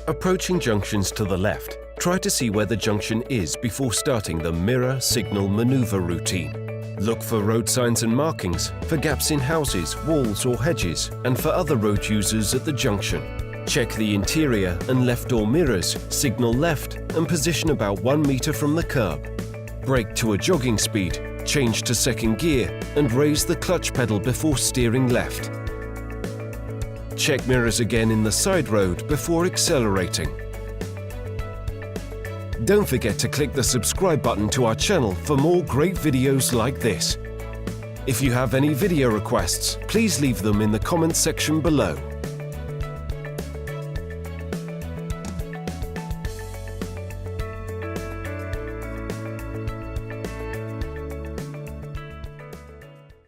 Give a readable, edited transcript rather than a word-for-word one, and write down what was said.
Approaching junctions to the left, try to see where the junction is before starting the mirror signal maneuver routine. Look for road signs and markings, for gaps in houses, walls or hedges, and for other road users at the junction. Check the interior and left door mirrors, signal left, and position about 1 meter from the curb. Brake to a jogging speed, change to second gear, and raise the clutch pedal before steering left. Check mirrors again in the side road before accelerating. Don't forget to click the subscribe button to our channel for more great videos like this. If you have any video requests, please leave them in the comments section below.